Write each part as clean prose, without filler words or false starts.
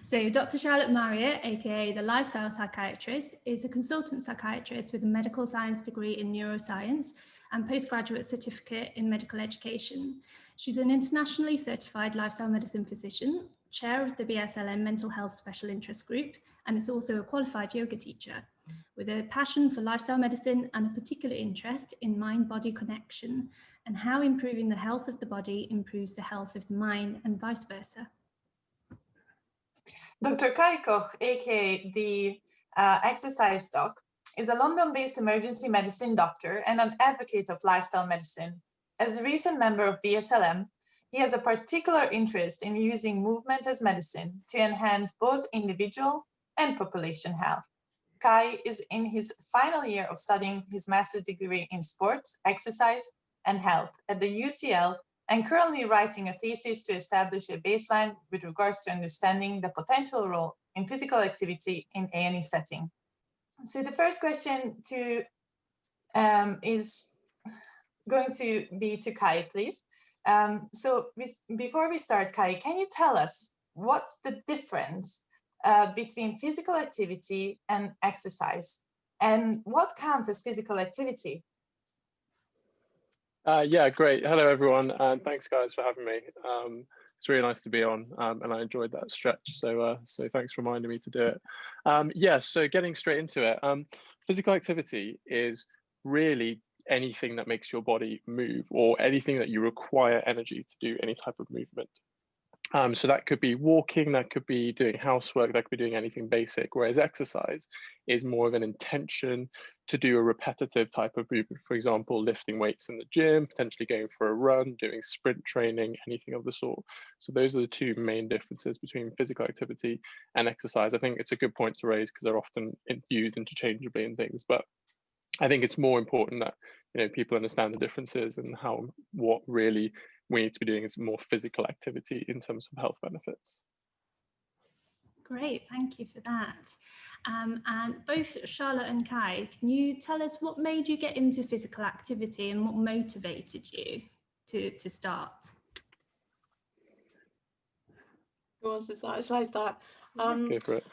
So Dr. Charlotte Marriott, aka the lifestyle psychiatrist, is a consultant psychiatrist with a medical science degree in neuroscience and postgraduate certificate in medical education. She's an internationally certified lifestyle medicine physician, chair of the BSLM Mental Health Special Interest Group, and is also a qualified yoga teacher with a passion for lifestyle medicine and a particular interest in mind-body connection and how improving the health of the body improves the health of the mind and vice versa. Dr. Kai Koch, aka the exercise doc, is a London-based emergency medicine doctor and an advocate of lifestyle medicine. As a recent member of BSLM, he has a particular interest in using movement as medicine to enhance both individual and population health. Kai is in his final year of studying his master's degree in sports, exercise, and health at the UCL, and currently writing a thesis to establish a baseline with regards to understanding the potential role in physical activity in A&E setting. So the first question is going to be to Kai, please. Before we start, Kai, can you tell us what's the difference between physical activity and exercise, and what counts as physical activity? Yeah, great. Hello, everyone, and thanks, guys, for having me. It's really nice to be on, and I enjoyed that stretch. So thanks for reminding me to do it. Yeah, so getting straight into it. Physical activity is really anything that makes your body move, or anything that you require energy to do any type of movement. So that could be walking, that could be doing housework, that could be doing anything basic, whereas exercise is more of an intention to do a repetitive type of movement. For example, lifting weights in the gym, potentially going for a run, doing sprint training, anything of the sort. So those are the two main differences between physical activity and exercise. I think it's a good point to raise because they're often used interchangeably in things, but I think it's more important that people understand the differences and what really we need to be doing is more physical activity in terms of health benefits. Great, thank you for that. And both Charlotte and Kai, can you tell us what made you get into physical activity and what motivated you to start? Who wants to start? Shall I start? Go for it.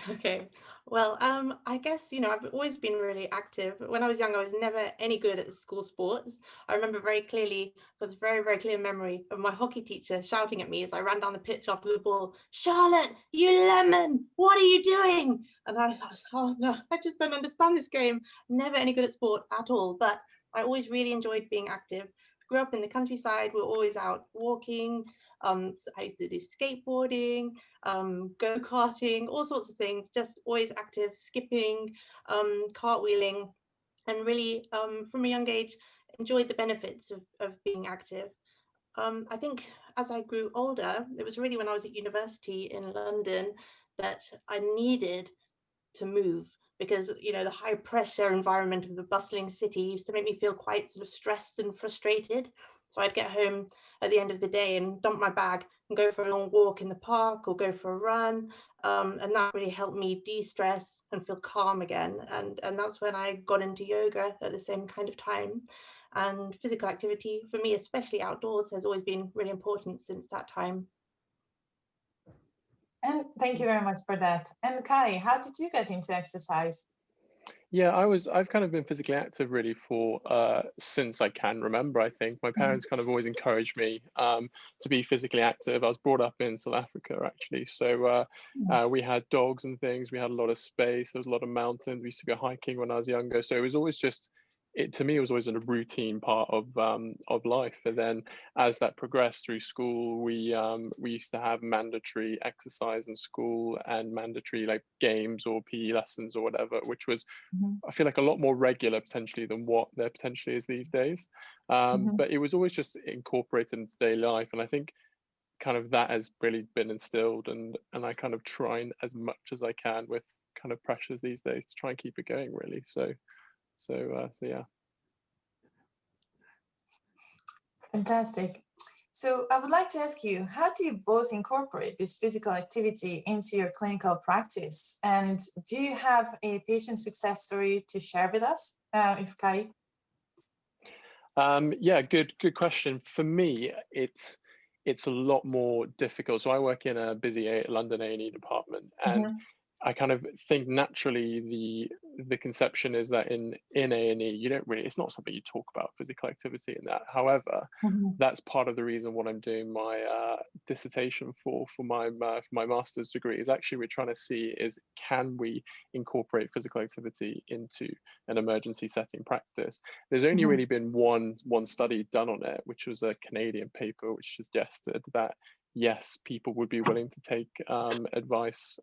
Okay. Well, I guess, I've always been really active. When I was young, I was never any good at school sports. I remember very clearly, got a very, very clear memory of my hockey teacher shouting at me as I ran down the pitch after the ball, "Charlotte, you lemon, what are you doing?" And I was, oh no, I just don't understand this game. Never any good at sport at all, but I always really enjoyed being active. Grew up in the countryside, we were always out walking. So I used to do skateboarding, go-karting, all sorts of things, just always active, skipping, cartwheeling, and really from a young age enjoyed the benefits of being active. I think as I grew older, it was really when I was at university in London that I needed to move, because the high pressure environment of the bustling city used to make me feel quite sort of stressed and frustrated. So I'd get home at the end of the day and dump my bag and go for a long walk in the park or go for a run. And that really helped me de-stress and feel calm again. And that's when I got into yoga at the same kind of time. And physical activity for me, especially outdoors, has always been really important since that time. And thank you very much for that. And Kai, how did you get into exercise? Yeah, I've kind of been physically active really for since I can remember. I think my parents kind of always encouraged me to be physically active. I was brought up in South Africa actually, so we had dogs and things. We had a lot of space. There was a lot of mountains. We used to go hiking when I was younger, so it was always just to me, it was always a routine part of life. And then as that progressed through school, we used to have mandatory exercise in school and mandatory like games or PE lessons or whatever, which was, I feel like, a lot more regular potentially than what there potentially is these days. But it was always just incorporated into daily life. And I think kind of that has really been instilled, and I kind of try as much as I can with kind of pressures these days to try and keep it going really. So yeah. Fantastic. So I would like to ask you, how do you both incorporate this physical activity into your clinical practice? And do you have a patient success story to share with us, if Kai? Yeah, good question. For me, it's a lot more difficult. So I work in a busy London A&E department, and I kind of think naturally the conception is that in A&E you don't really, it's not something you talk about, physical activity in that. However, that's part of the reason what I'm doing my dissertation for my master's degree is actually we're trying to see is, can we incorporate physical activity into an emergency setting practice? There's only really been one study done on it, which was a Canadian paper which suggested that yes, people would be willing to take advice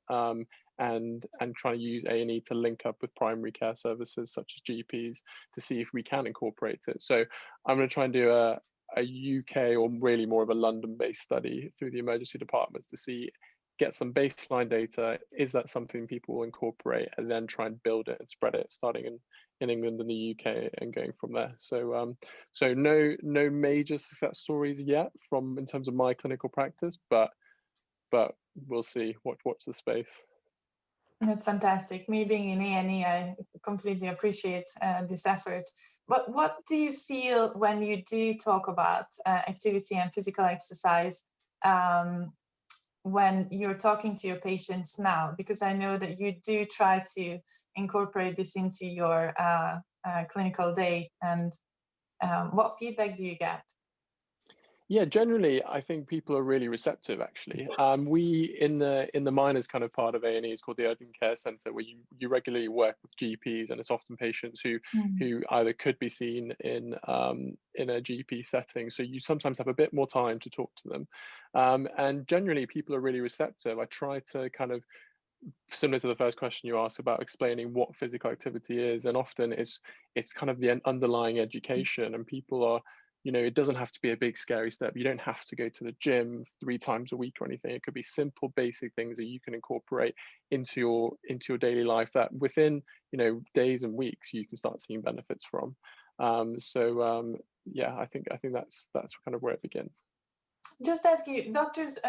and try to use A&E to link up with primary care services such as GPs to see if we can incorporate it. So I'm going to try and do a UK, or really more of a London-based study through the emergency departments to see, get some baseline data. Is that something people will incorporate, and then try and build it and spread it, starting in England and the UK and going from there. So so no major success stories yet in terms of my clinical practice, but we'll see. Watch the space. That's fantastic. Me being in A&E, I completely appreciate this effort. But what do you feel when you do talk about activity and physical exercise when you're talking to your patients now? Because I know that you do try to incorporate this into your clinical day. And what feedback do you get? Yeah, generally, I think people are really receptive, actually. We, in the minors kind of part of A&E, is called the Urgent Care Centre, where you regularly work with GPs, and it's often patients who either could be seen in a GP setting. So you sometimes have a bit more time to talk to them. And generally, people are really receptive. I try to kind of, similar to the first question you asked about explaining what physical activity is, and often it's kind of the underlying education, and people are, you know, it doesn't have to be a big scary step. You don't have to go to the gym 3 times a week or anything. It could be simple basic things that you can incorporate into your daily life that within, you know, days and weeks you can start seeing benefits from. Yeah, I think that's kind of where it begins. Just ask you, doctors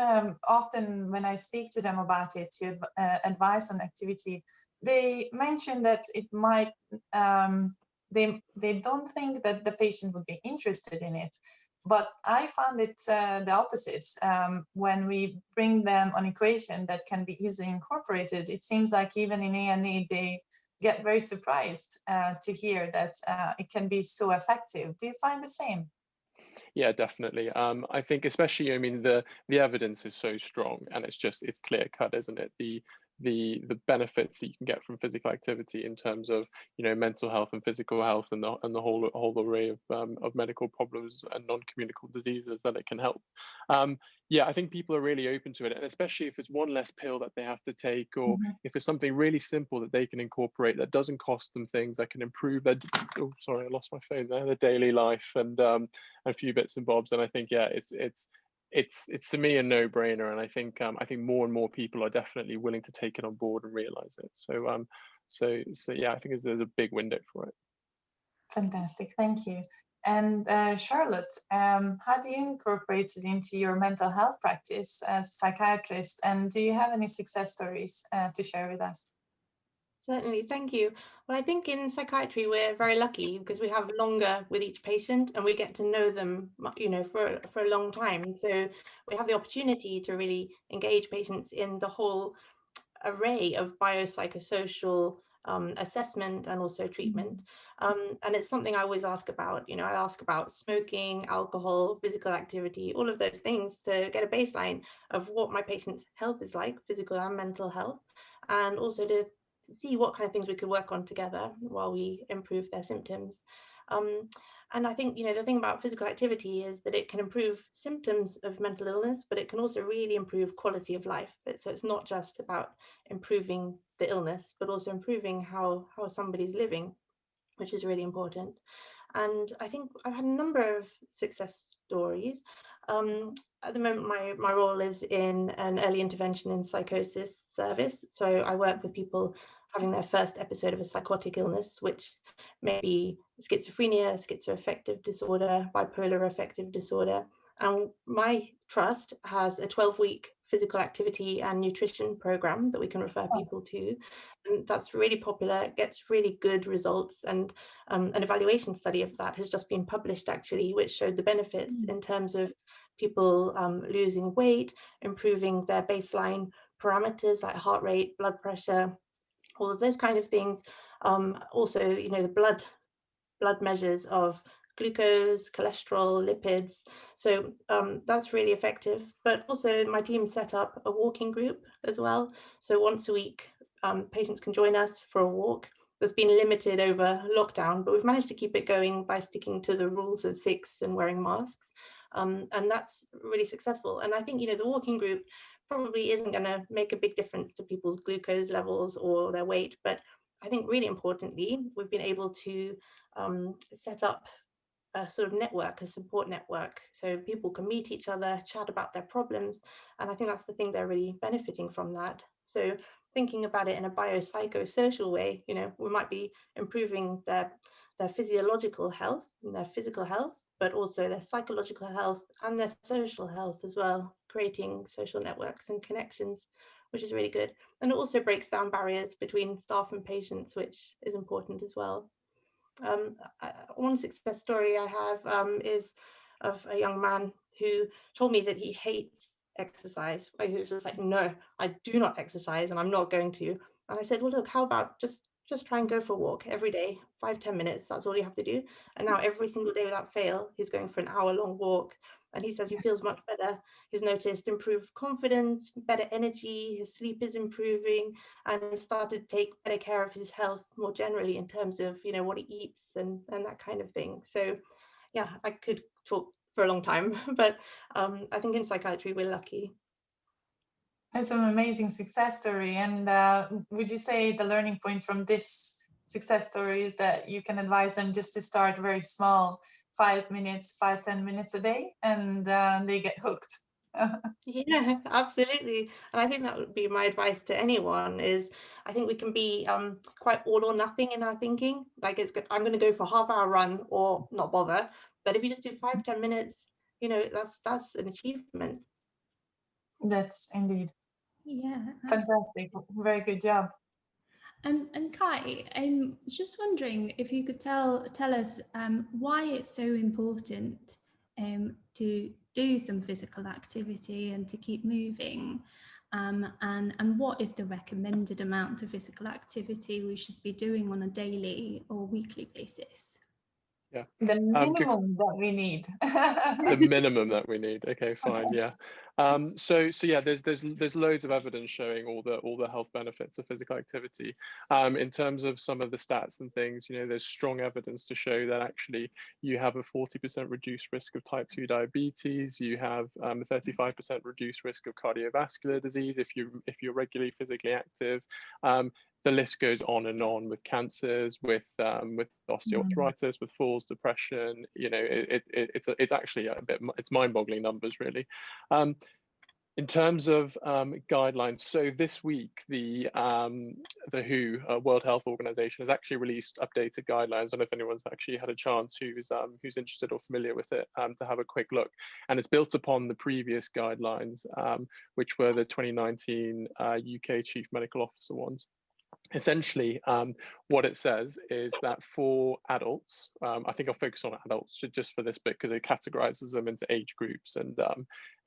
often, when I speak to them about it, to advice on activity, they mention that it might, they don't think that the patient would be interested in it. But I found it the opposite. When we bring them an equation that can be easily incorporated, it seems like even in A&E, they get very surprised to hear that it can be so effective. Do you find the same? Yeah, definitely. I think especially, I mean, the evidence is so strong, and it's clear cut, isn't it? The benefits that you can get from physical activity in terms of, you know, mental health and physical health, and the whole array of medical problems and non-communicable diseases that it can help. Yeah, I think people are really open to it, and especially if it's one less pill that they have to take, or if it's something really simple that they can incorporate that doesn't cost them things, that can improve their, oh sorry, I lost my phone there, their daily life, and a few bits and bobs. And I think, yeah, it's to me a no-brainer, and I think more and more people are definitely willing to take it on board and realize it. So yeah, I think there's a big window for it. Fantastic, thank you. And Charlotte, how do you incorporate it into your mental health practice as a psychiatrist? And do you have any success stories to share with us? Certainly, thank you. Well, I think in psychiatry we're very lucky because we have longer with each patient, and we get to know them, you know, for a long time. So we have the opportunity to really engage patients in the whole array of biopsychosocial assessment and also treatment. And it's something I always ask about. You know, I ask about smoking, alcohol, physical activity, all of those things to get a baseline of what my patient's health is like, physical and mental health, and also to see what kind of things we could work on together while we improve their symptoms. And I think, you know, the thing about physical activity is that it can improve symptoms of mental illness, but it can also really improve quality of life. So it's not just about improving the illness, but also improving how somebody's living, which is really important. And I think I've had a number of success stories. At the moment, my role is in an early intervention in psychosis service. So I work with people having their first episode of a psychotic illness, which may be schizophrenia, schizoaffective disorder, bipolar affective disorder. And my trust has a 12-week physical activity and nutrition program that we can refer people to. And that's really popular, it gets really good results. And an evaluation study of that has just been published, actually, which showed the benefits in terms of people losing weight, improving their baseline parameters like heart rate, blood pressure, all of those kind of things. Also, you know, the blood measures of glucose, cholesterol, lipids. So that's really effective. But also my team set up a walking group as well. So once a week, patients can join us for a walk. That's been limited over lockdown, but we've managed to keep it going by sticking to the rules of 6 and wearing masks. And that's really successful. And I think, you know, the walking group probably isn't going to make a big difference to people's glucose levels or their weight, but I think really importantly, we've been able to set up a sort of network, a support network, so people can meet each other, chat about their problems, and I think that's the thing they're really benefiting from that. So thinking about it in a biopsychosocial way, you know, we might be improving their physiological health and their physical health, but also their psychological health and their social health as well, creating social networks and connections, which is really good. And it also breaks down barriers between staff and patients, which is important as well. One success story I have is of a young man who told me that he hates exercise. He was just like, no, I do not exercise and I'm not going to. And I said, well, look, how about just try and go for a walk every day, 5-10 minutes, that's all you have to do. And now every single day without fail, he's going for an hour-long walk. And he says he feels much better. He's noticed improved confidence, better energy, his sleep is improving, and he started to take better care of his health more generally in terms of, you know, what he eats and that kind of thing. So yeah, I could talk for a long time, but I think in psychiatry we're lucky. That's an amazing success story. And would you say the learning point from this success story is that you can advise them just to start very small, 5 minutes, 5-10 minutes a day, and they get hooked? Yeah, absolutely. And I think that would be my advice to anyone is I think we can be quite all or nothing in our thinking. Like it's good, I'm going to go for a half-hour run or not bother. But if you just do 5-10 minutes, you know, that's an achievement. That's indeed. Yeah, Fantastic. Very good job. And Kai, I'm just wondering if you could tell us why it's so important to do some physical activity and to keep moving, and what is the recommended amount of physical activity we should be doing on a daily or weekly basis? Yeah. The minimum that we need. The minimum that we need. Okay, fine. Yeah. So yeah, there's loads of evidence showing all the health benefits of physical activity. In terms of some of the stats and things, you know, there's strong evidence to show that actually you have a 40% reduced risk of type 2 diabetes. You have a 35% reduced risk of cardiovascular disease if you're regularly physically active. The list goes on and on with cancers, with osteoarthritis, with falls, depression. You know, it's actually it's mind-boggling numbers, really. In terms of guidelines, so this week the WHO, World Health Organization, has actually released updated guidelines. I don't know if anyone's actually had a chance who's interested or familiar with it to have a quick look. And it's built upon the previous guidelines, which were the 2019 UK Chief Medical Officer ones. Essentially, what it says is that for adults, I think I'll focus on adults just for this bit because it categorizes them into age groups and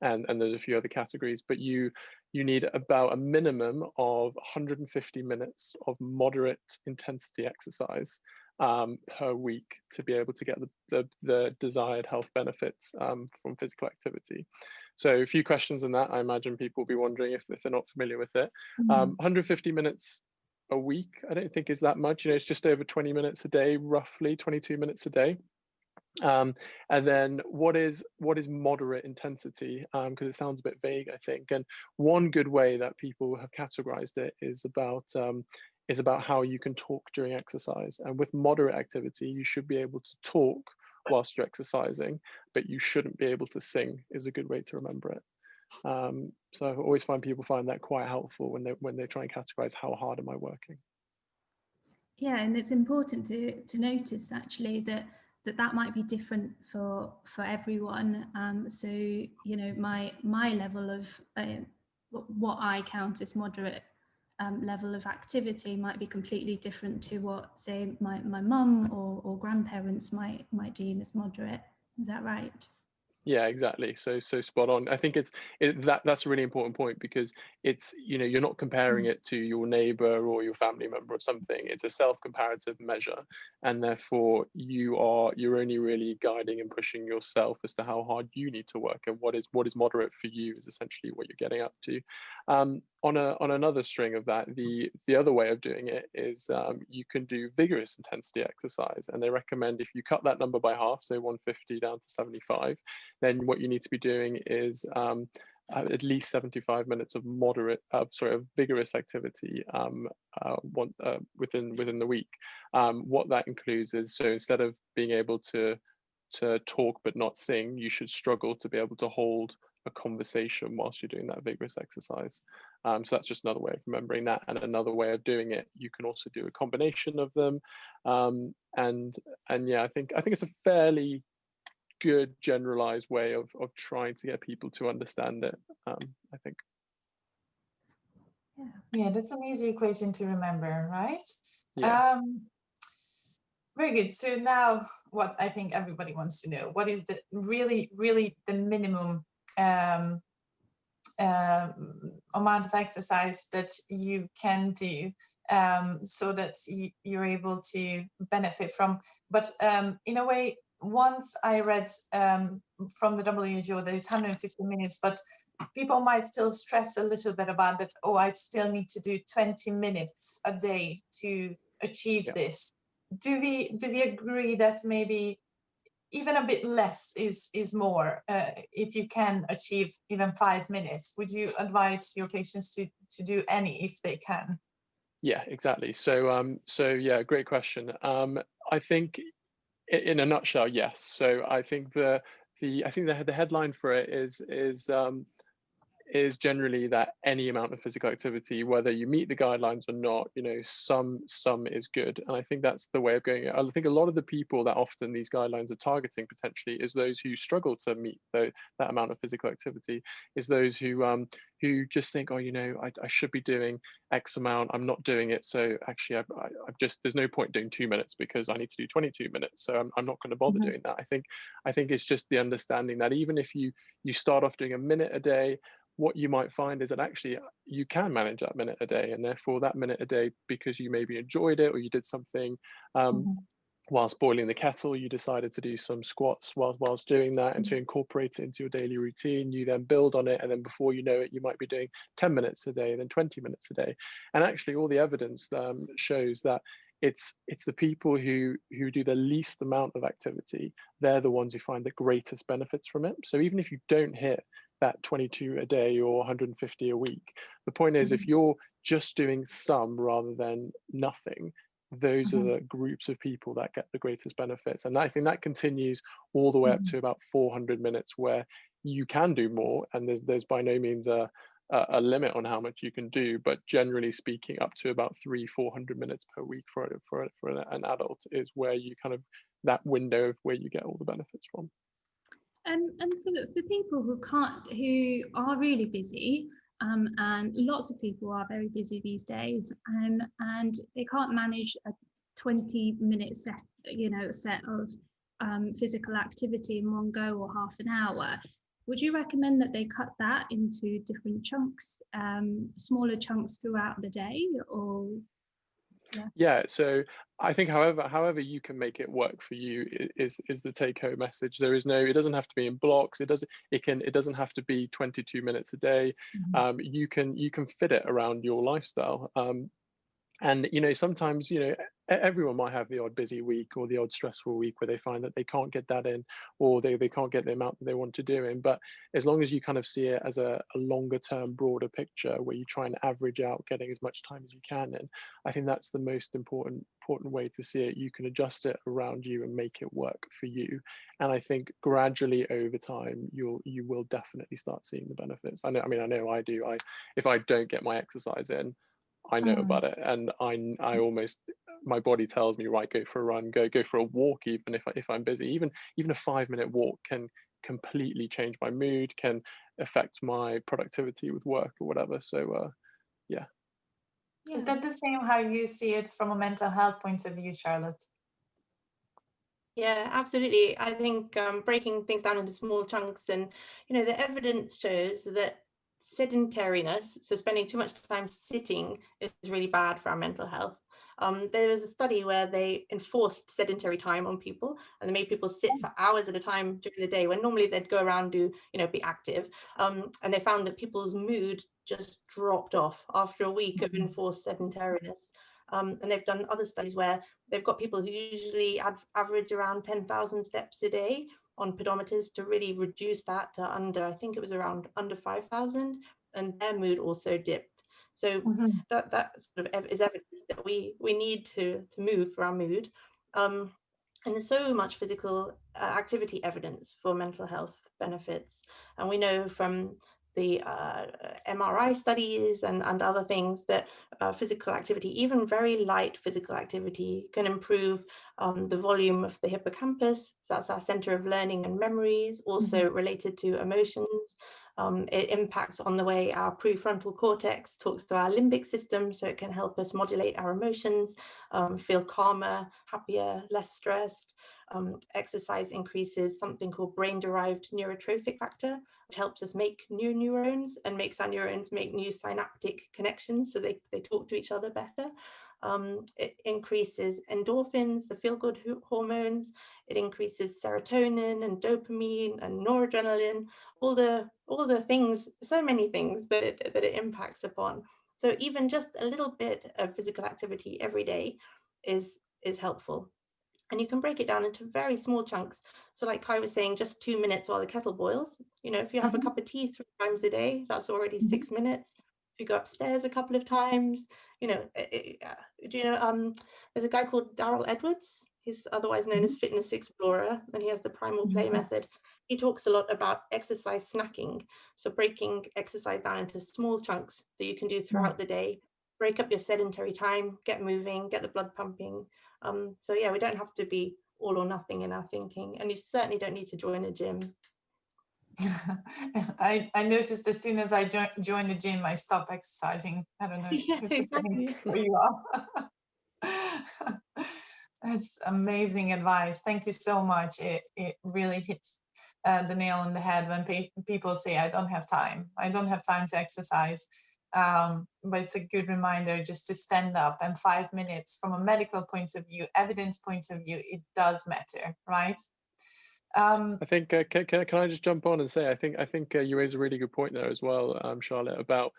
there's a few other categories. But you need about a minimum of 150 minutes of moderate intensity exercise per week to be able to get the desired health benefits from physical activity. So a few questions on that. I imagine people will be wondering if they're not familiar with it. 150 minutes a week, I don't think is that much. You know, it's just over 20 minutes a day, roughly 22 minutes a day. And then what is moderate intensity? Because it sounds a bit vague, I think. And one good way that people have categorized it is about how you can talk during exercise. And with moderate activity, you should be able to talk whilst you're exercising, but you shouldn't be able to sing, is a good way to remember it. So I always find people find that quite helpful when they try and categorize how hard am I working. Yeah, and it's important to notice actually that might be different for everyone. So you know, my level of what I count as moderate level of activity might be completely different to what, say, my mum or grandparents might deem as moderate. Is that right? Yeah, exactly. So spot on. I think that's a really important point, because it's, you know, you're not comparing it to your neighbor or your family member or something. It's a self-comparative measure, and therefore you're only really guiding and pushing yourself as to how hard you need to work, and what is moderate for you is essentially what you're getting up to. On another string of that, the other way of doing it is you can do vigorous intensity exercise, and they recommend if you cut that number by half, so 150 down to 75. Then what you need to be doing is at least 75 minutes of vigorous activity within the week. What that includes is, so instead of being able to talk but not sing, you should struggle to be able to hold a conversation whilst you're doing that vigorous exercise. So that's just another way of remembering that, and another way of doing it. You can also do a combination of them, and yeah, I think it's a fairly good generalized way of trying to get people to understand it, I think. Yeah, that's an easy equation to remember, right? Yeah. Very good. So now what I think everybody wants to know, what is the really the minimum amount of exercise that you can do so that you're able to benefit from? But in a way, once I read from the WHO that it's 150 minutes, but people might still stress a little bit about that. Oh, I still need to do 20 minutes a day to achieve this. Do we agree that maybe even a bit less is more if you can achieve even 5 minutes? Would you advise your patients to do any if they can? Yeah, exactly. So yeah, great question. I think in a nutshell, yes. So I think the headline for it is generally that any amount of physical activity, whether you meet the guidelines or not, you know, some is good. And I think that's the way of going. I think a lot of the people that often these guidelines are targeting potentially is those who struggle to meet that amount of physical activity, is those who just think, oh, you know, I should be doing X amount, I'm not doing it, so actually I've just, there's no point doing 2 minutes because I need to do 22 minutes, so I'm not going to bother doing that. I think it's just the understanding that even if you start off doing a minute a day, what you might find is that actually you can manage that minute a day, and therefore that minute a day, because you maybe enjoyed it or you did something whilst boiling the kettle, you decided to do some squats whilst doing that, and to incorporate it into your daily routine, you then build on it, and then before you know it, you might be doing 10 minutes a day, then 20 minutes a day. And actually all the evidence shows that it's the people who do the least amount of activity, they're the ones who find the greatest benefits from it. So even if you don't hit that 22 a day or 150 a week, the point is, if you're just doing some rather than nothing, those are the groups of people that get the greatest benefits. And I think that continues all the way up to about 400 minutes, where you can do more, and there's by no means a limit on how much you can do, but generally speaking, up to about 300-400 minutes per week for an adult is where you kind of, that window of where you get all the benefits from. And for people who are really busy, and lots of people are very busy these days, and they can't manage a 20-minute set of physical activity in one go, or half an hour, would you recommend that they cut that into different chunks, smaller chunks throughout the day, or? Yeah, so I think however you can make it work for you is the take-home message. There is no, it doesn't have to be in blocks. It doesn't have to be 22 minutes a day. You can fit it around your lifestyle. And you know, sometimes, you know, everyone might have the odd busy week or the odd stressful week where they find that they can't get that in, or they can't get the amount that they want to do in. But as long as you kind of see it as a longer term, broader picture where you try and average out getting as much time as you can in, I think that's the most important way to see it. You can adjust it around you and make it work for you. And I think gradually over time, you will definitely start seeing the benefits. I know I do. If I don't get my exercise in, I know about it, and I almost, my body tells me, right, go for a run, go for a walk, even if I'm busy. Even a 5-minute walk can completely change my mood, can affect my productivity with work or whatever. So yeah. Is that the same how you see it from a mental health point of view, Charlotte? Yeah, absolutely. I think breaking things down into small chunks, and the evidence shows that sedentariness, so spending too much time sitting, is really bad for our mental health. There was a study where they enforced sedentary time on people, and they made people sit for hours at a time during the day when normally they'd go around be active. And they found that people's mood just dropped off after a week of enforced sedentariness. And they've done other studies where they've got people who usually average around 10,000 steps a day on pedometers to really reduce that to I think it was around under 5,000, and their mood also dipped. So that sort of is evidence that we need to move for our mood. And there's so much physical activity evidence for mental health benefits. And we know from the MRI studies and other things that physical activity, even very light physical activity, can improve the volume of the hippocampus. So that's our center of learning and memories, also related to emotions. It impacts on the way our prefrontal cortex talks to our limbic system, so it can help us modulate our emotions, feel calmer, happier, less stressed. Exercise increases something called brain-derived neurotrophic factor, which helps us make new neurons and makes our neurons make new synaptic connections, so they talk to each other better. It increases endorphins, the feel-good hormones. It increases serotonin and dopamine and noradrenaline, all the things, so many things that it impacts upon. So even just a little bit of physical activity every day is helpful. And you can break it down into very small chunks. So like Kai was saying, just 2 minutes while the kettle boils. If you have a cup of tea 3 times a day, that's already 6 minutes. If you go upstairs a couple of times, there's a guy called Darrell Edwards. He's otherwise known as Fitness Explorer, and he has the primal play method. He talks a lot about exercise snacking. So breaking exercise down into small chunks that you can do throughout the day, break up your sedentary time, get moving, get the blood pumping. So yeah, we don't have to be all or nothing in our thinking, and you certainly don't need to join a gym. I noticed as soon as I joined the gym, I stopped exercising. I don't know if it's the same for you all. That's amazing advice. Thank you so much. It really hits the nail on the head when people say, I don't have time. I don't have time to exercise. But it's a good reminder just to stand up, and 5 minutes from a medical point of view, evidence point of view, it does matter, right? I think can I just jump on and say I think you raise a really good point there as well, Charlotte, about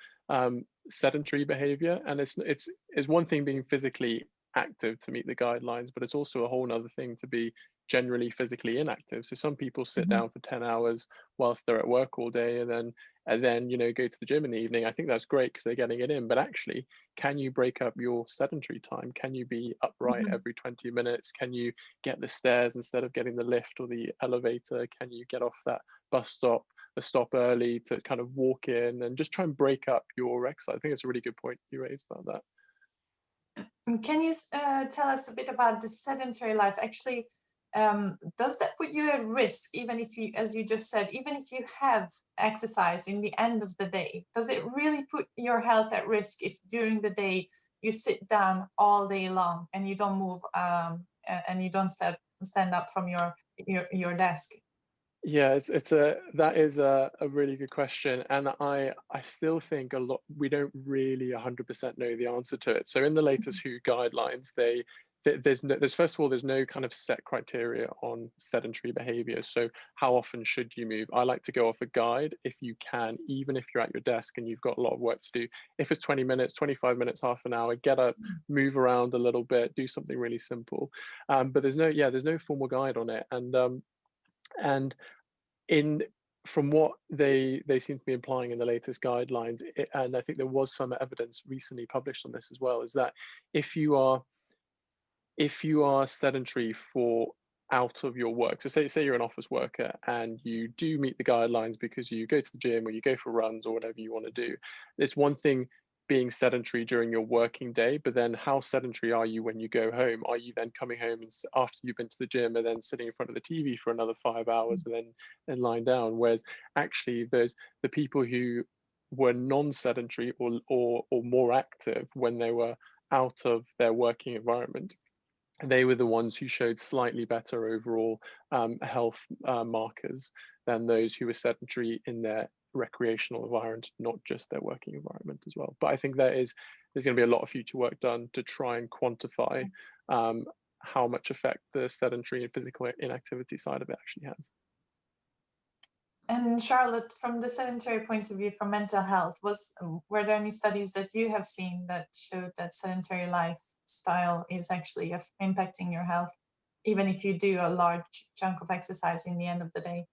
sedentary behavior. And it's one thing being physically active to meet the guidelines, but it's also a whole other thing to be generally physically inactive. So some people sit down for 10 hours whilst they're at work all day, and then go to the gym in the evening. I think that's great because they're getting it in, but actually, can you break up your sedentary time? Can you be upright every 20 minutes? Can you get the stairs instead of getting the lift or the elevator? Can you get off that bus stop early to kind of walk in and just try and break up your exercise? I think it's a really good point you raised about that. Can you tell us a bit about the sedentary life? Actually, does that put you at risk, even if you, as you just said, even if you have exercise in the end of the day? Does it really put your health at risk if during the day you sit down all day long and you don't move and you don't stand up from your desk? Yeah, that is a really good question, and I still think we don't really 100% know the answer to it. So in the latest WHO guidelines, there's first of all, there's no kind of set criteria on sedentary behavior. So how often should you move? I like to go off a guide if you can, even if you're at your desk and you've got a lot of work to do. If it's 20 minutes, 25 minutes, half an hour, get up, move around a little bit, do something really simple. But there's no formal guide on it, and from what they seem to be implying in the latest guidelines, and I think there was some evidence recently published on this as well, is that if you are sedentary for out of your work, so say you're an office worker and you do meet the guidelines because you go to the gym or you go for runs or whatever you want to do, it's one thing being sedentary during your working day, but then how sedentary are you when you go home? Are you then coming home and after you've been to the gym and then sitting in front of the TV for another 5 hours and then lying down? Whereas actually there's the people who were non-sedentary or more active when they were out of their working environment, they were the ones who showed slightly better overall health markers than those who were sedentary in their recreational environment, not just their working environment as well. But I think there's going to be a lot of future work done to try and quantify how much effect the sedentary and physical inactivity side of it actually has. And Charlotte, from the sedentary point of view, from mental health, were there any studies that you have seen that showed that sedentary lifestyle is actually impacting your health, even if you do a large chunk of exercise in the end of the day?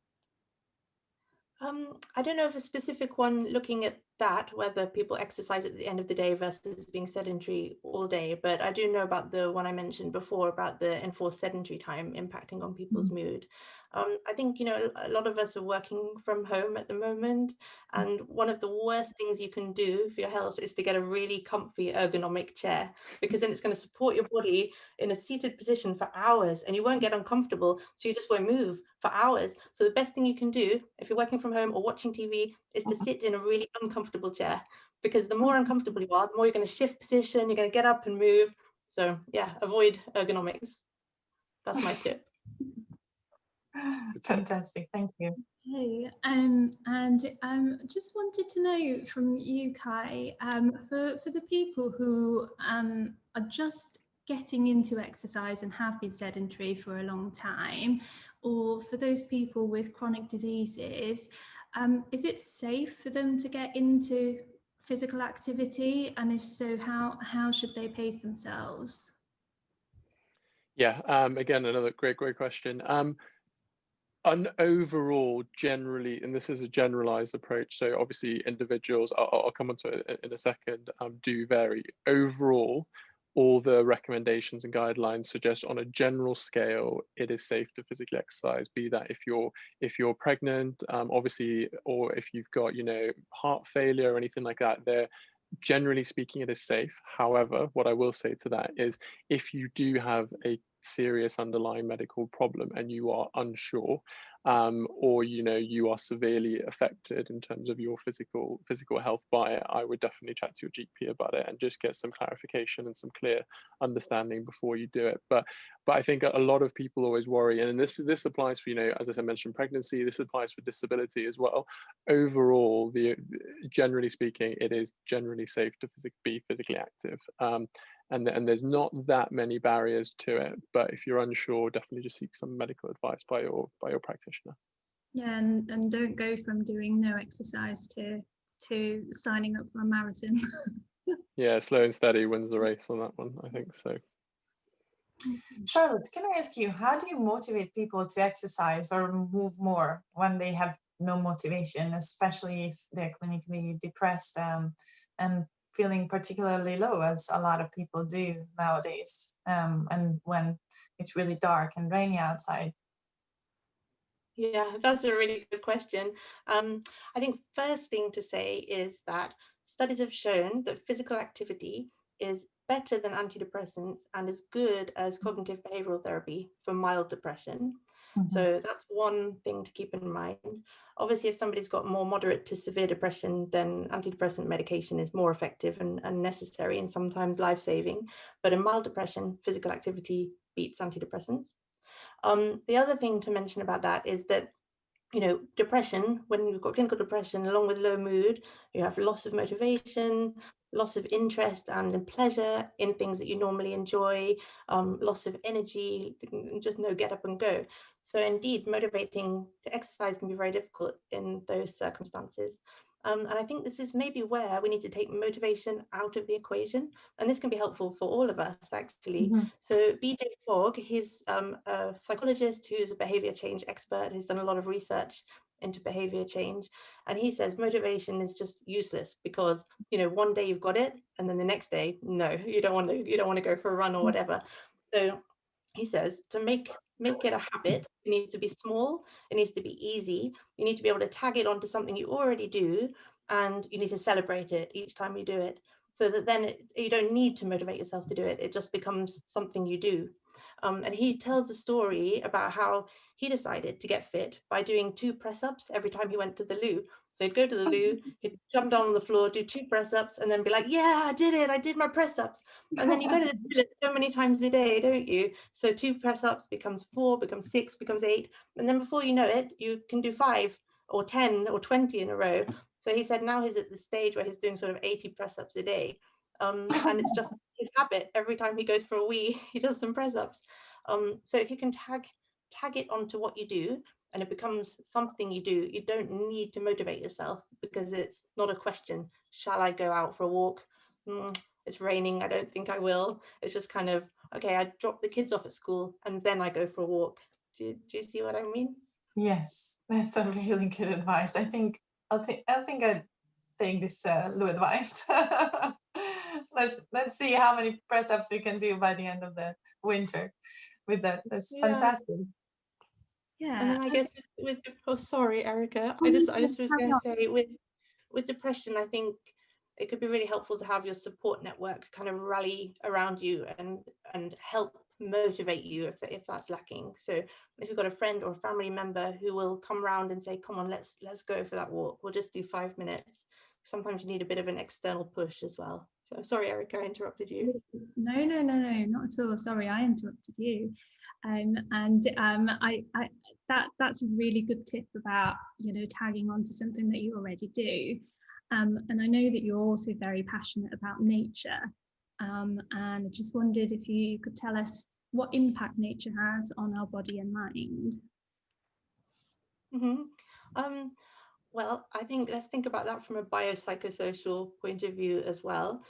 I don't know of a specific one looking at that, whether people exercise at the end of the day versus being sedentary all day, but I do know about the one I mentioned before about the enforced sedentary time impacting on people's mood. I think, you know, a lot of us are working from home at the moment, and one of the worst things you can do for your health is to get a really comfy ergonomic chair, because then it's going to support your body in a seated position for hours and you won't get uncomfortable, so you just won't move for hours. So the best thing you can do if you're working from home or watching TV is to sit in a really uncomfortable chair, because the more uncomfortable you are, the more you're going to shift position, you're going to get up and move. So yeah, avoid ergonomics. That's my tip. Fantastic, thank you. Okay, just wanted to know from you, Kai, for the people who are just getting into exercise and have been sedentary for a long time, or for those people with chronic diseases, is it safe for them to get into physical activity? And if so, how should they pace themselves? Yeah, again, another great question. An overall, generally, and this is a generalized approach, so obviously individuals, I'll come onto it in a second, do vary. Overall, all the recommendations and guidelines suggest on a general scale, it is safe to physically exercise, be that if you're pregnant, obviously, or if you've got, you know, heart failure or anything like that, they're generally speaking, it is safe. However, what I will say to that is if you do have a serious underlying medical problem and you are unsure, or you know you are severely affected in terms of your physical health by it, I would definitely chat to your GP about it and just get some clarification and some clear understanding before you do it. But I think a lot of people always worry, and this applies for, you know, as I mentioned, pregnancy, this applies for disability as well. Overall, generally speaking, it is generally safe to be physically active. And there's not that many barriers to it, but if you're unsure, definitely just seek some medical advice by your practitioner. Yeah, and don't go from doing no exercise to signing up for a marathon. Yeah, slow and steady wins the race on that one, I think so. Charlotte, can I ask you, how do you motivate people to exercise or move more when they have no motivation, especially if they're clinically depressed and feeling particularly low, as a lot of people do nowadays, and when it's really dark and rainy outside? Yeah, that's a really good question. I think first thing to say is that studies have shown that physical activity is better than antidepressants and as good as cognitive behavioral therapy for mild depression. So that's one thing to keep in mind. Obviously, if somebody's got more moderate to severe depression, then antidepressant medication is more effective and necessary and sometimes life-saving. But in mild depression, physical activity beats antidepressants. The other thing to mention about that is that, you know, depression, when you've got clinical depression, along with low mood, you have loss of motivation, loss of interest and pleasure in things that you normally enjoy, loss of energy, just no get up and go. So indeed, motivating to exercise can be very difficult in those circumstances. And I think this is maybe where we need to take motivation out of the equation. And this can be helpful for all of us, actually. So BJ Fogg, he's a psychologist who's a behavior change expert, who's done a lot of research into behavior change. And he says motivation is just useless because, you know, one day you've got it and then the next day, no, you don't want to go for a run or whatever. So he says to make it a habit, it needs to be small, it needs to be easy, you need to be able to tag it onto something you already do, and you need to celebrate it each time you do it, so that then you don't need to motivate yourself to do it, it just becomes something you do. And he tells a story about how he decided to get fit by doing 2 press-ups every time he went to the loo. So he'd go to the loo, he'd jump down on the floor, do 2 press-ups, and then be like, yeah, I did it, I did my press-ups. And then you go to the toilet so many times a day, don't you? So 2 press-ups becomes 4, becomes 6, becomes 8. And then before you know it, you can do 5 or 10 or 20 in a row. So he said now he's at the stage where he's doing sort of 80 press-ups a day. And it's just his habit. Every time he goes for a wee, he does some press-ups. So if you can tag it onto what you do, and it becomes something you do, you don't need to motivate yourself, because it's not a question, shall I go out for a walk? It's raining, I don't think I will. It's just kind of, okay, I drop the kids off at school and then I go for a walk. Do you see what I mean? Yes, that's a really good advice. I think I'll take this Lou advice. Let's see how many press ups you can do by the end of the winter with that. That's fantastic. Yeah. And then I guess oh, sorry, Erica. I just was going to say, with depression, I think it could be really helpful to have your support network kind of rally around you and help motivate you if that's lacking. So if you've got a friend or a family member who will come around and say, come on, let's go for that walk, we'll just do 5 minutes. Sometimes you need a bit of an external push as well. So sorry, Erica, I interrupted you. No, not at all. Sorry, I interrupted you. That's a really good tip about, tagging on to something that you already do. And I know that you're also very passionate about nature. And I just wondered if you could tell us what impact nature has on our body and mind. Mm-hmm. Well, I think let's think about that from a biopsychosocial point of view as well.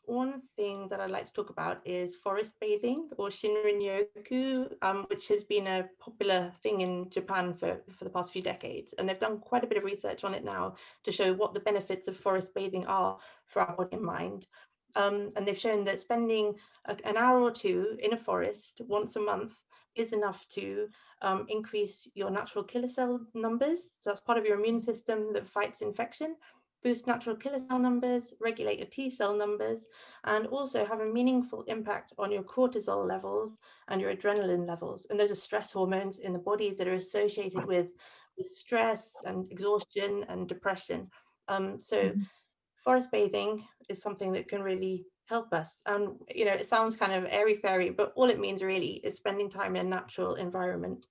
One thing that I'd like to talk about is forest bathing, or Shinrin-yoku, which has been a popular thing in Japan for the past few decades. And they've done quite a bit of research on it now to show what the benefits of forest bathing are for our body and mind. And they've shown that spending an hour or 2 in a forest once a month is enough to increase your natural killer cell numbers. So that's part of your immune system that fights infection, boost natural killer cell numbers, regulate your T cell numbers, and also have a meaningful impact on your cortisol levels and your adrenaline levels. And those are stress hormones in the body that are associated with stress and exhaustion and depression. Forest bathing is something that can really help us. And, it sounds kind of airy-fairy, but all it means really is spending time in a natural environment.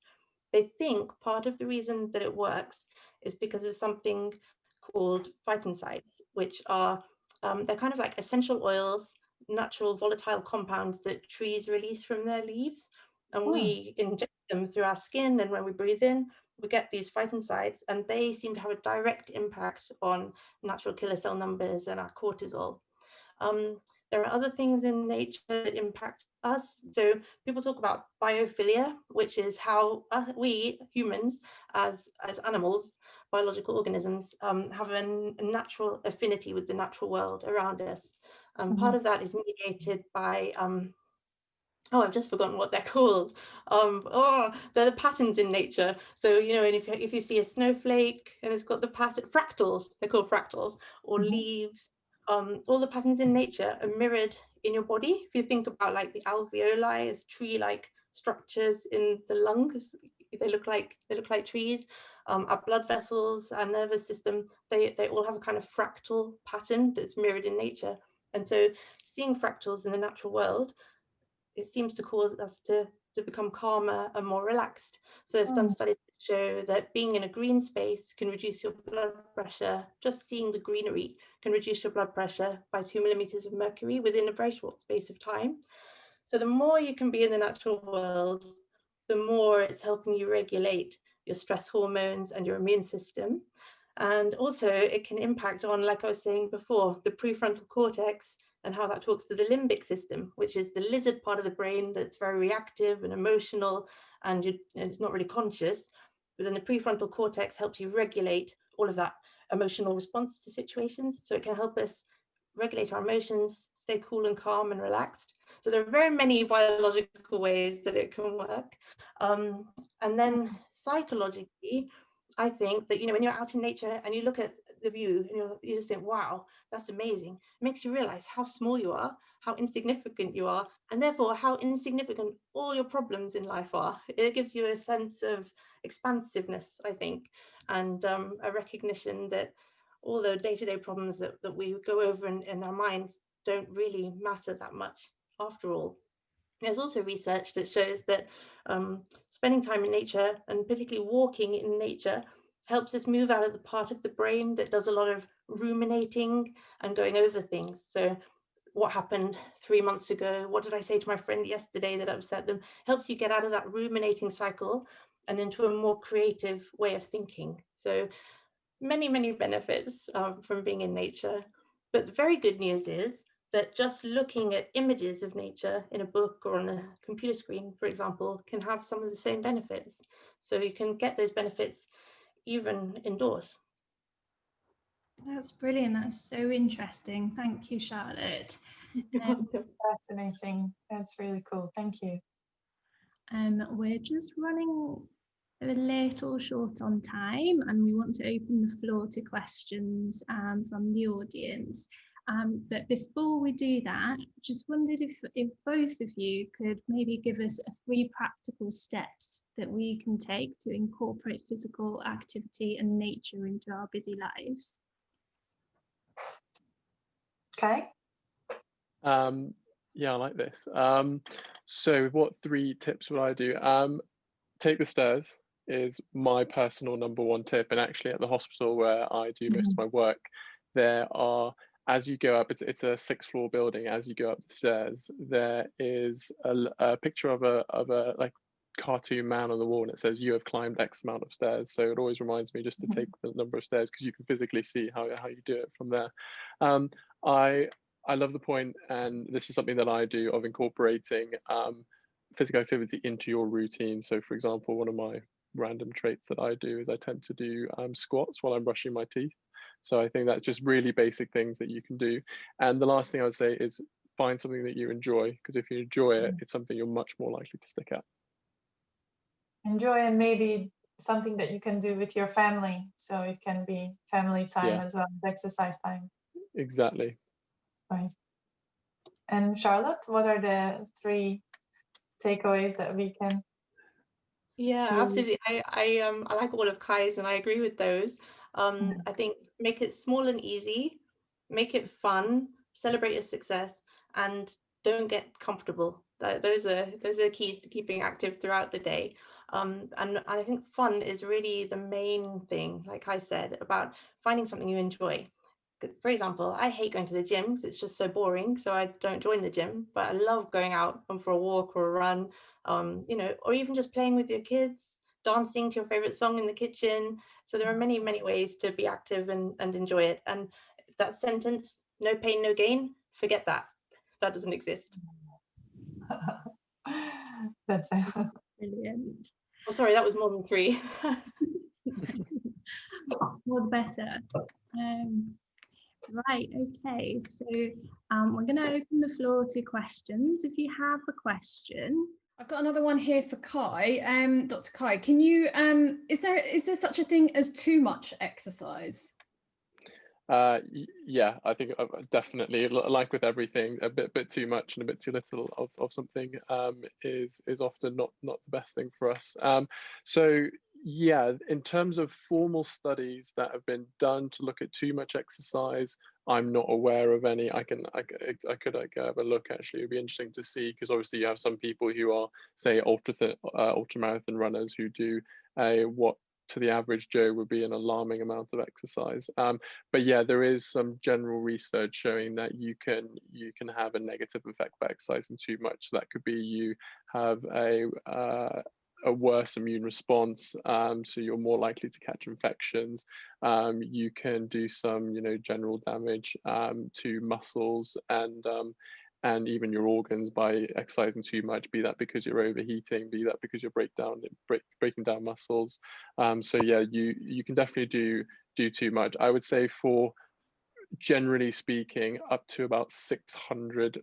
They think part of the reason that it works is because of something called phytoncides, which are, they're kind of like essential oils, natural volatile compounds that trees release from their leaves. And we inject them through our skin, and when we breathe in, we get these phytoncides, and they seem to have a direct impact on natural killer cell numbers and our cortisol. There are other things in nature that impact us. So people talk about biophilia, which is how we humans, as animals, biological organisms, have a natural affinity with the natural world around us. Part of that is mediated by I've just forgotten what they're called. They're the patterns in nature. So, and if you see a snowflake and it's got the pattern, fractals, they're called fractals, or leaves, all the patterns in nature are mirrored in your body. If you think about like the alveoli as tree-like structures in the lungs, they look like trees. Our blood vessels, our nervous system, they all have a kind of fractal pattern that's mirrored in nature. And so seeing fractals in the natural world, it seems to cause us to become calmer and more relaxed. So they've done studies that show that being in a green space can reduce your blood pressure. Just seeing the greenery can reduce your blood pressure by 2 millimeters of mercury within a very short space of time. So the more you can be in the natural world, the more it's helping you regulate your stress hormones and your immune system. And also it can impact on, like I was saying before, the prefrontal cortex, and how that talks to the limbic system, which is the lizard part of the brain that's very reactive and emotional, and it's not really conscious. But then the prefrontal cortex helps you regulate all of that emotional response to situations. So it can help us regulate our emotions, stay cool and calm and relaxed. So there are very many biological ways that it can work. And then psychologically, I think that, when you're out in nature and you look at the view, and you just think, wow, that's amazing. It makes you realize how small you are, how insignificant you are, and therefore how insignificant all your problems in life are. It gives you a sense of expansiveness, I think, and a recognition that all the day-to-day problems that we go over in our minds don't really matter that much after all. There's also research that shows that spending time in nature, and particularly walking in nature, helps us move out of the part of the brain that does a lot of ruminating and going over things. So what happened 3 months ago? What did I say to my friend yesterday that upset them? Helps you get out of that ruminating cycle and into a more creative way of thinking. So many, many benefits from being in nature. But the very good news is that just looking at images of nature in a book or on a computer screen, for example, can have some of the same benefits. So you can get those benefits even indoors. That's brilliant. That's so interesting. Thank you, Charlotte. Fascinating. That's really cool. Thank you. We're just running a little short on time, and we want to open the floor to questions from the audience. But before we do that, just wondered if both of you could maybe give us 3 practical steps that we can take to incorporate physical activity and nature into our busy lives. Okay. Yeah, I like this. So what 3 tips would I do? Take the stairs is my personal #1 tip. And actually at the hospital where I do most of my work, there are, as you go up, it's a 6th floor building. As you go up the stairs, there is a picture of a like cartoon man on the wall, and it says, "You have climbed X amount of stairs." So it always reminds me just to take the number of stairs, because you can physically see how you do it from there. I love the point, and this is something that I do, of incorporating physical activity into your routine. So for example, one of my random traits that I do is I tend to do squats while I'm brushing my teeth. So I think that's just really basic things that you can do. And the last thing I would say is find something that you enjoy, because if you enjoy it, it's something you're much more likely to stick at. Enjoy, and maybe something that you can do with your family. So it can be family time as well as exercise time. Exactly. Right. And Charlotte, what are the 3 takeaways that we can? Yeah, absolutely. I like all of Kai's, and I agree with those. I think make it small and easy, make it fun, celebrate your success, and don't get comfortable. Those are keys to keeping active throughout the day. And I think fun is really the main thing, like I said, about finding something you enjoy. For example, I hate going to the gym because it's just so boring, so I don't join the gym, but I love going out for a walk or a run, or even just playing with your kids, dancing to your favorite song in the kitchen. So there are many, many ways to be active and enjoy it. And that sentence, no pain, no gain, forget that. That doesn't exist. That's it. Brilliant. Oh, sorry, that was more than 3. More the better. Right, okay, so we're going to open the floor to questions. If you have a question. I've got another one here for Kai. Dr. Kai, can you, is there such a thing as too much exercise? Yeah, I think definitely, like with everything, a bit too much and a bit too little of something is often not the best thing for us. So yeah, in terms of formal studies that have been done to look at too much exercise, I'm not aware of any. I could have a look. Actually, it'd be interesting to see, because obviously you have some people who are, say, ultramarathon runners who do what to the average Joe would be an alarming amount of exercise. But yeah, there is some general research showing that you can have a negative effect by exercising too much. So that could be you have a worse immune response, so you're more likely to catch infections. You can do some, general damage to muscles and even your organs by exercising too much, be that because you're overheating, be that because you're breaking down muscles. So yeah, you can definitely do too much. I would say, for generally speaking, up to about 600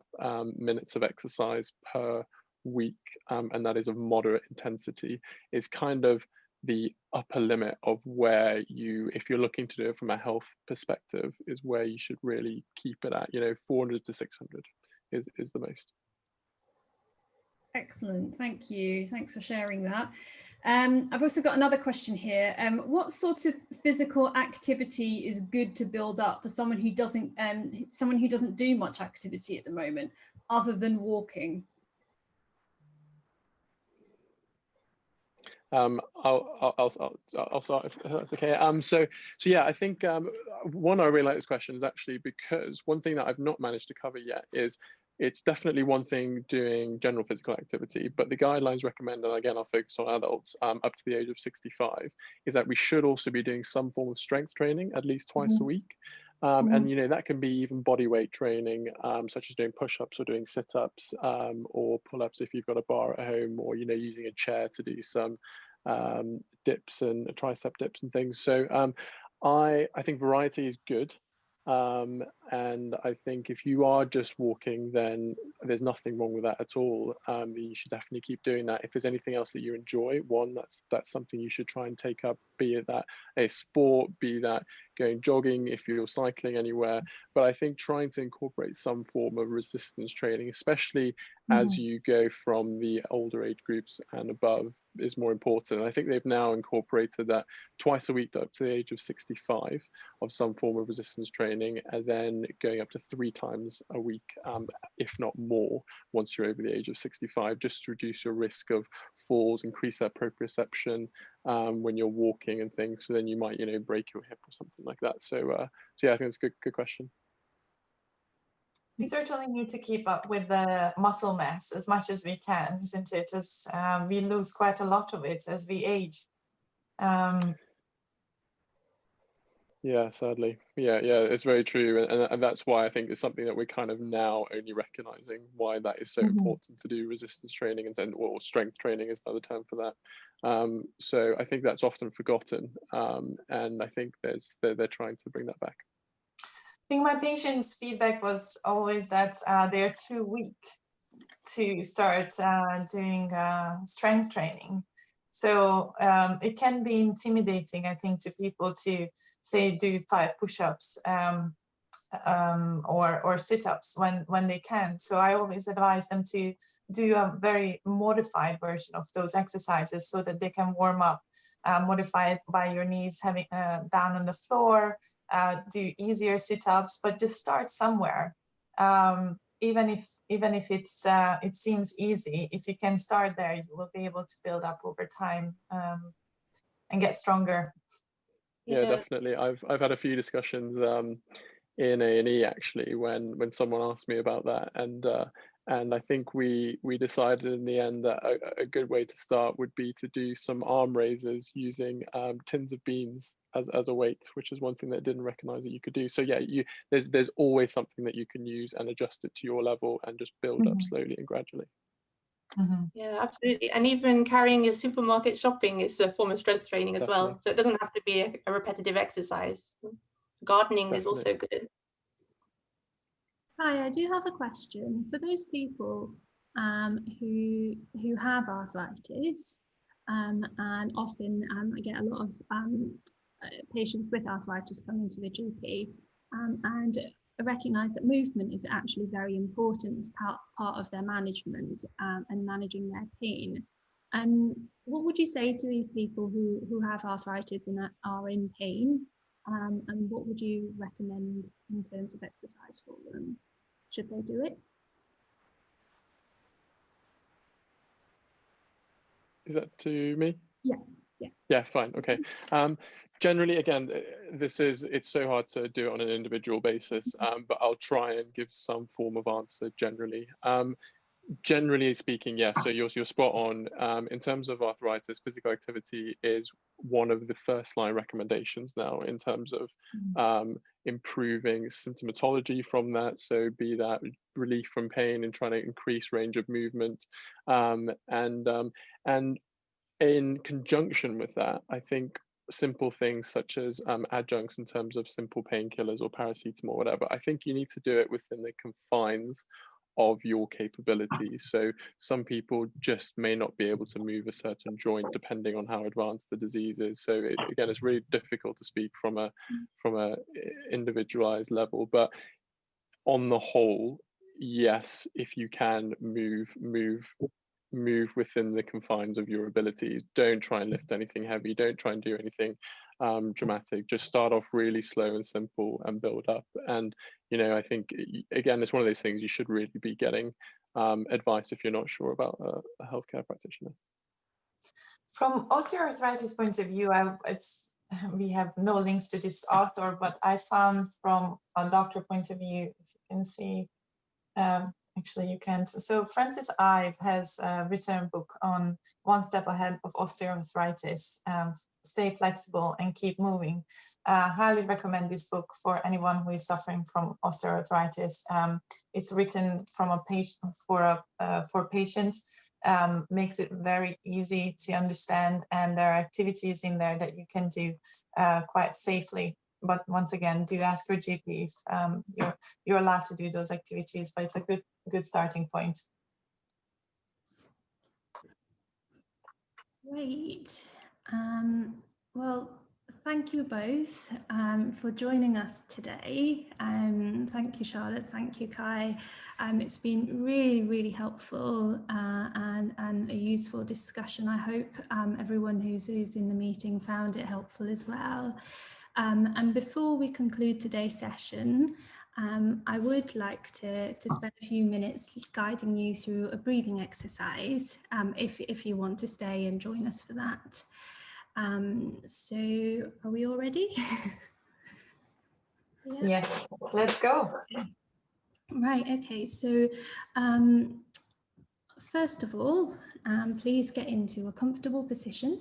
minutes of exercise per week, and that is of moderate intensity, is kind of the upper limit of where you, if you're looking to do it from a health perspective, is where you should really keep it at. 400 to 600 is the most. Excellent, thank you. Thanks for sharing that. I've also got another question here. What sort of physical activity is good to build up for someone who doesn't do much activity at the moment, other than walking? I'll start if that's okay. So yeah, I think one, I really like this question is actually because one thing that I've not managed to cover yet is it's definitely one thing doing general physical activity, but the guidelines recommend, and again, I'll focus on adults up to the age of 65, is that we should also be doing some form of strength training at least twice a week. And that can be even body weight training, such as doing push-ups or doing sit-ups, or pull-ups if you've got a bar at home, or using a chair to do some dips and tricep dips and things. So I think variety is good. And I think if you are just walking, then there's nothing wrong with that at all. You should definitely keep doing that. If there's anything else that you enjoy, that's something you should try and take up, be it that a sport, be that going jogging, if you're cycling anywhere. But I think trying to incorporate some form of resistance training, especially as you go from the older age groups and above, is more important. And I think they've now incorporated that twice a week up to the age of 65 of some form of resistance training, and then going up to 3 times a week, if not more, once you're over the age of 65, just to reduce your risk of falls, increase that proprioception when you're walking and things. So then you might, break your hip or something like that. So yeah, I think it's a good question. We certainly need to keep up with the muscle mass as much as we can, isn't it? As we lose quite a lot of it as we age. Yeah, sadly. Yeah, it's very true. And that's why I think it's something that we're kind of now only recognizing why that is so important to do resistance training, and then, or strength training is another term for that. So I think that's often forgotten. And I think they're trying to bring that back. I think my patients' feedback was always that they're too weak to start doing strength training. So it can be intimidating, I think, to people to say do 5 push-ups or sit-ups when they can. So I always advise them to do a very modified version of those exercises so that they can warm up, modified by your knees having down on the floor, do easier sit-ups, but just start somewhere. Even if it seems easy, if you can start there, you will be able to build up over time and get stronger. Yeah, definitely. I've had a few discussions in A&E actually when someone asked me about that, and I think we decided in the end that a good way to start would be to do some arm raises using tins of beans as a weight, which is one thing that I didn't recognize that you could do. So yeah, there's always something that you can use and adjust it to your level and just build up slowly and gradually. Yeah, absolutely. And even carrying your supermarket shopping is a form of strength training as well. So it doesn't have to be a repetitive exercise. Gardening is also good. Hi, I do have a question. For those people who have arthritis, and often I get a lot of patients with arthritis coming to the GP, and I recognise that movement is actually very important as part of their management and managing their pain. What would you say to these people who have arthritis and are in pain? And what would you recommend in terms of exercise for them? Should they do it? Is that to me? Yeah, fine. Okay. Generally, again, it's so hard to do it on an individual basis, but I'll try and give some form of answer generally. Generally speaking, yes. So you're spot on. In terms of arthritis, physical activity is one of the first line recommendations now in terms of improving symptomatology from that. So be that relief from pain and trying to increase range of movement, and in conjunction with that, I think simple things such as adjuncts in terms of simple painkillers or paracetamol, whatever. I think you need to do it within the confines of your capabilities. So some people just may not be able to move a certain joint depending on how advanced the disease is. So again, it's really difficult to speak from a individualized level, but on the whole, yes, if you can move within the confines of your abilities. Don't try and lift anything heavy. Don't try and do anything dramatic. Just start off really slow and simple and build up. And, you know, I think, again, it's one of those things you should really be getting advice if you're not sure about a healthcare practitioner. From osteoarthritis point of view, we have no links to this author, but I found from a doctor point of view, if you can see, actually you can't. So Francis Ive has written a book on One Step Ahead of Osteoarthritis, Stay Flexible and Keep Moving. Highly recommend this book for anyone who is suffering from osteoarthritis. It's written from a patient for patients. Makes it very easy to understand, and there are activities in there that you can do quite safely. But once again, do ask your GP if you're allowed to do those activities, but it's a good starting point. Great. Well, thank you both for joining us today. Thank you, Charlotte. Thank you, Kai. It's been really, really helpful and a useful discussion. I hope everyone who's in the meeting found it helpful as well. And before we conclude today's session, I would like to spend a few minutes guiding you through a breathing exercise, if you want to stay and join us for that. So are we all ready? Yeah. Yes, let's go. Right, okay, so first of all, please get into a comfortable position.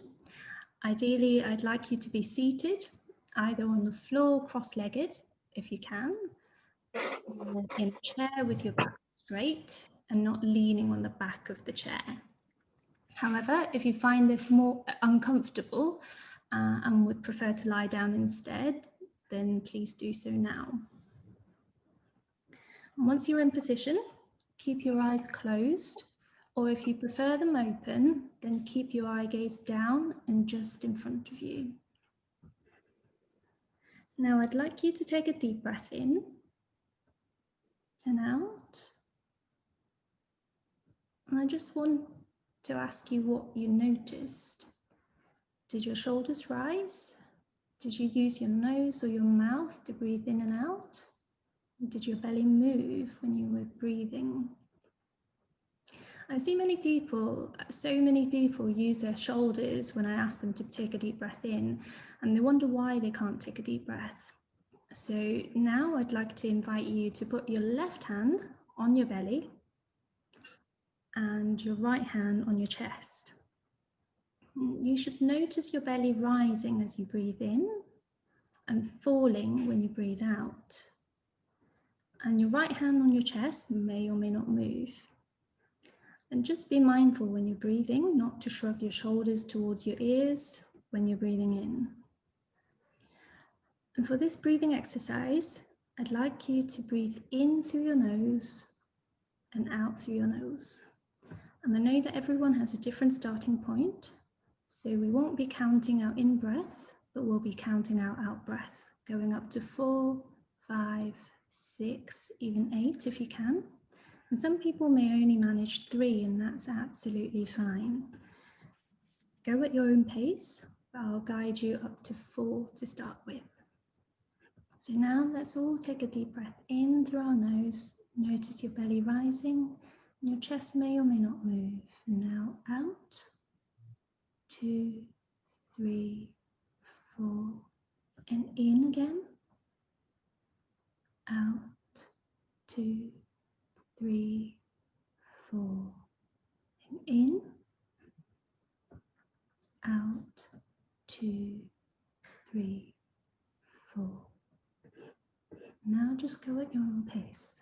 Ideally, I'd like you to be seated, either on the floor cross-legged, if you can, or in a chair with your back straight and not leaning on the back of the chair. However, if you find this more uncomfortable and would prefer to lie down instead, then please do so now. And once you're in position, keep your eyes closed, or if you prefer them open, then keep your eye gaze down and just in front of you. Now I'd like you to take a deep breath in and out. And I just want to ask you what you noticed. Did your shoulders rise? Did you use your nose or your mouth to breathe in and out? Did your belly move when you were breathing? I see so many people use their shoulders when I ask them to take a deep breath in, and they wonder why they can't take a deep breath. So now I'd like to invite you to put your left hand on your belly and your right hand on your chest. You should notice your belly rising as you breathe in and falling when you breathe out. And your right hand on your chest may or may not move. And just be mindful when you're breathing not to shrug your shoulders towards your ears when you're breathing in. And for this breathing exercise, I'd like you to breathe in through your nose and out through your nose. And I know that everyone has a different starting point, so we won't be counting our in-breath, but we'll be counting our out-breath, going up to 4, 5, 6, even 8 if you can. And some people may only manage 3, and that's absolutely fine. Go at your own pace, but I'll guide you up to 4 to start with. So now let's all take a deep breath in through our nose. Notice your belly rising, and your chest may or may not move. And now out, 2, 3, 4, and in again. Out, 2, 3, 4, and in, out, 2, 3, 4. Now just go at your own pace.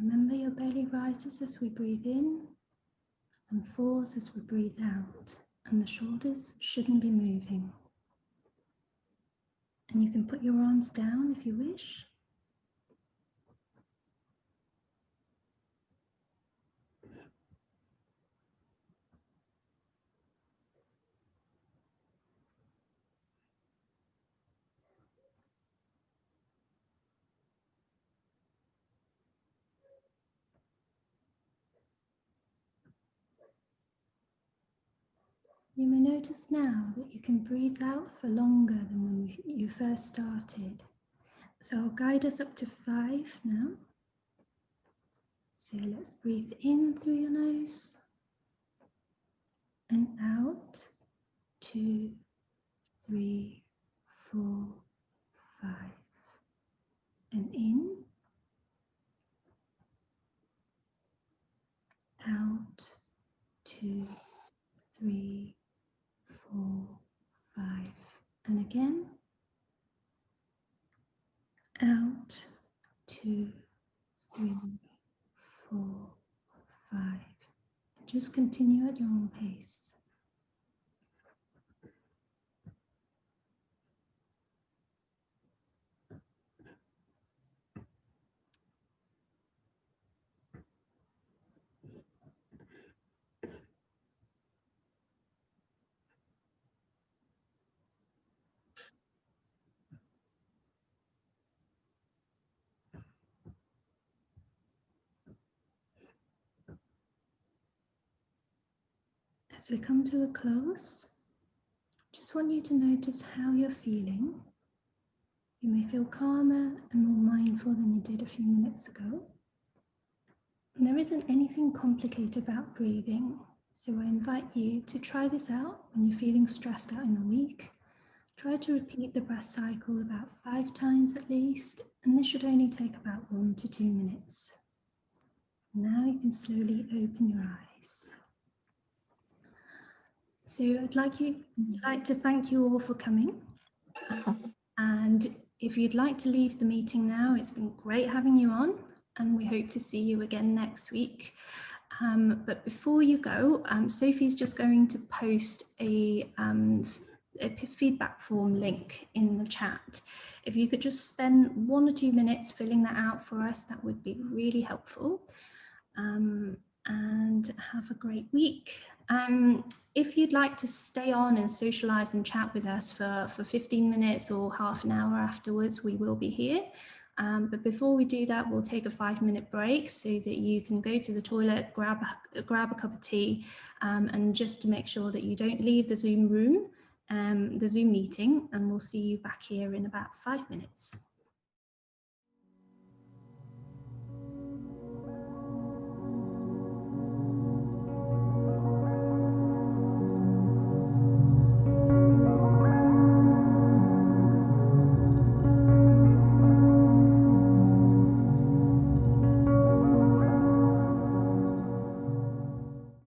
Remember your belly rises as we breathe in and falls as we breathe out, and the shoulders shouldn't be moving. And you can put your arms down if you wish. You may notice now that you can breathe out for longer than when you first started. So I'll guide us up to 5 now. So let's breathe in through your nose and out. 2, 3, 4, 5. And in, out. 2, 3, 4, 5. And again, out. 2, 3, 4, 5. Just continue at your own pace. As we come to a close, just want you to notice how you're feeling. You may feel calmer and more mindful than you did a few minutes ago. And there isn't anything complicated about breathing, so I invite you to try this out when you're feeling stressed out in the week. Try to repeat the breath cycle about 5 times at least, and this should only take about 1 to 2 minutes. Now you can slowly open your eyes. So I'd like to thank you all for coming. And if you'd like to leave the meeting now, it's been great having you on, and we hope to see you again next week. But before you go, Sophie's just going to post a feedback form link in the chat. If you could just spend 1 or 2 minutes filling that out for us, that would be really helpful. And have a great week. If you'd like to stay on and socialise and chat with us for 15 minutes or half an hour afterwards, we will be here. But before we do that, we'll take a 5-minute break so that you can go to the toilet, grab a cup of tea, and just to make sure that you don't leave the Zoom room, the Zoom meeting, and we'll see you back here in about 5 minutes.